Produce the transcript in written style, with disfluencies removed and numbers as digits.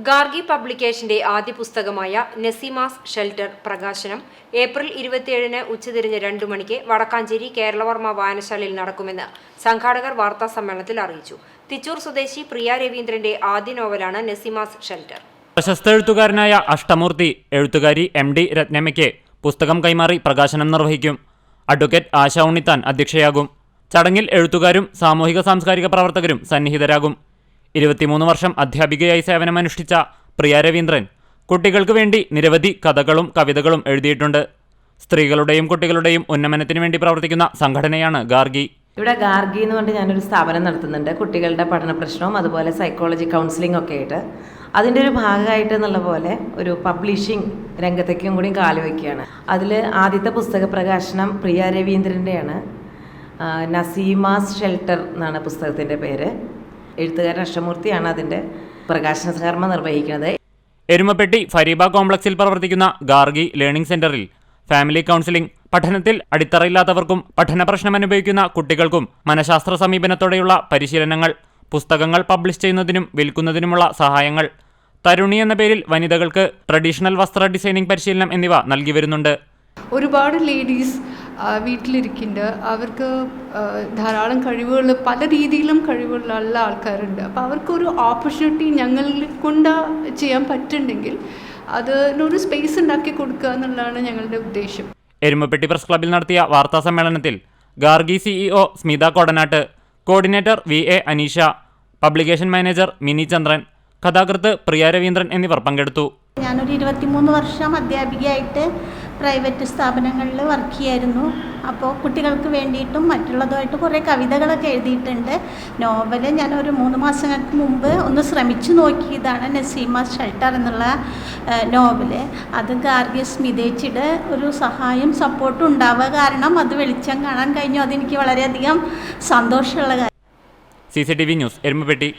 ഗാർഗി പബ്ലിക്കേഷന്റെ ആദ്യ പുസ്തകമായ നസീമാസ് ഷെൽട്ടർ പ്രകാശനം ഏപ്രിൽ 27-ന് ഉച്ചതിരിഞ്ഞ് 2 മണിക്ക് വടക്കാഞ്ചേരി കേരളവർമ്മ വായനശാലയിൽ നടക്കുമെന്ന് സംഘാടകർ വാർത്താസമ്മേളനത്തിൽ അറിയിച്ചു. തിച്ചൂർ സ്വദേശി പ്രിയ രവീന്ദ്രന്റെ ആദ്യ നോവലാണ് നസീമാസ് ഷെൽട്ടർ. പ്രശസ്ത എഴുത്തുകാരനായ അഷ്ടമൂർത്തി എഴുത്തുകാരി MD രത്നമ്മയ്ക്ക് പുസ്തകം കൈമാറി പ്രകാശനം നിർവഹിക്കും. അഡ്വക്കേറ്റ് ആശ ഉണ്ണിത്താൻ അധ്യക്ഷയാകും. ചടങ്ങിൽ എഴുത്തുകാരും സാമൂഹിക സാംസ്കാരിക പ്രവർത്തകരും സന്നിഹിതരാകും. 23 വർഷം അധ്യാപികയായി സേവനമനുഷ്ഠിച്ച പ്രിയ രവീന്ദ്രൻ കുട്ടികൾക്ക് വേണ്ടി നിരവധി കഥകളും കവിതകളും എഴുതിയിട്ടുണ്ട്. സ്ത്രീകളുടെയും കുട്ടികളുടെയും ഉന്നമനത്തിന് വേണ്ടി പ്രവർത്തിക്കുന്ന സംഘടനയാണ് ഗാർഗി. ഇവിടെ ഗാർഗി എന്ന് പറഞ്ഞിട്ട് ഞാനൊരു സ്ഥാപനം നടത്തുന്നുണ്ട്. കുട്ടികളുടെ പഠന പ്രശ്നവും അതുപോലെ സൈക്കോളജി കൗൺസിലിംഗ് ഒക്കെ ആയിട്ട് അതിൻ്റെ ഒരു ഭാഗമായിട്ട് എന്നുള്ള പോലെ ഒരു പബ്ലിഷിംഗ് രംഗത്തേക്കും കൂടി കാലുവയ്ക്കുകയാണ്. അതിൽ ആദ്യത്തെ പുസ്തക പ്രകാശനം പ്രിയ രവീന്ദ്രൻ്റെയാണ്. നസീമാസ് ഷെൽട്ടർ എന്നാണ് പുസ്തകത്തിൻ്റെ പേര്. എഴുത്തുകാരൻ അഷ്ടമൂർത്തിയാണ് അതിൻ്റെ പ്രകാശന കർമ്മം നിർവഹിക്കുന്നത്. എരുമപ്പെട്ടി ഫരീബ കോംപ്ലക്സിൽ പ്രവർത്തിക്കുന്ന ഗാർഗി ലേണിംഗ് സെന്ററിൽ ഫാമിലി കൗൺസിലിംഗ്, പഠനത്തിൽ അടിത്തറയില്ലാത്തവർക്കും പഠന പ്രശ്നം അനുഭവിക്കുന്ന കുട്ടികൾക്കും മനഃശാസ്ത്ര സമീപനത്തോടെയുള്ള പരിശീലനങ്ങൾ, പുസ്തകങ്ങൾ പബ്ലിഷ് ചെയ്യുന്നതിനും വിൽക്കുന്നതിനുമുള്ള സഹായങ്ങൾ, തരുണി എന്ന പേരിൽ വനിതകൾക്ക് ട്രഡീഷണൽ വസ്ത്ര ഡിസൈനിങ് പരിശീലനം എന്നിവ നൽകി വരുന്നുണ്ട്. ഒരുപാട് ലേഡീസ് വീട്ടിലിരിക്കുന്നുണ്ട്. അവർക്ക് ധാരാളം കഴിവുകൾ, പല രീതിയിലും കഴിവുകളുള്ള ആൾക്കാരുണ്ട്. അപ്പോൾ അവർക്കൊരു ഓപ്പർച്യൂണിറ്റി ഞങ്ങളെ കൊണ്ട് ചെയ്യാൻ പറ്റുന്നുണ്ടെങ്കിൽ അതിനൊരു സ്പേസ് ഉണ്ടാക്കി കൊടുക്കുക എന്നുള്ളതാണ് ഞങ്ങളുടെ ഉദ്ദേശം. എരുമപ്പെട്ടി പ്രസ് ക്ലബ്ബിൽ നടത്തിയ വാർത്താ സമ്മേളനത്തിൽ Gargi CEO Smitha Kodanad, coordinator VA Aneesha, publication manager Mini Chandran, കഥാകൃത്ത് പ്രിയ രവീന്ദ്രൻ എന്നിവർ പങ്കെടുത്തു. ഞാനൊരു 23 വർഷം അധ്യാപികയായിട്ട് പ്രൈവറ്റ് സ്ഥാപനങ്ങളിൽ വർക്ക് ചെയ്യായിരുന്നു. അപ്പോൾ കുട്ടികൾക്ക് വേണ്ടിയിട്ടും മറ്റുള്ളതുമായിട്ട് കുറേ കവിതകളൊക്കെ എഴുതിയിട്ടുണ്ട്. നോവല് ഞാനൊരു 3 മാസങ്ങൾക്ക് മുമ്പ് ഒന്ന് ശ്രമിച്ചു നോക്കിയതാണ് നസീമാസ് ഷെൽട്ടർ എന്നുള്ള നോവല്. അത് ഗാർഗി സ്മിതേച്ചിയുടെ ഒരു സഹായം സപ്പോർട്ടും ഉണ്ടാവുക കാരണം അത് വെളിച്ചം കാണാൻ കഴിഞ്ഞു. അതെനിക്ക് വളരെയധികം സന്തോഷമുള്ള കാര്യം. CCTV news Erumapetty.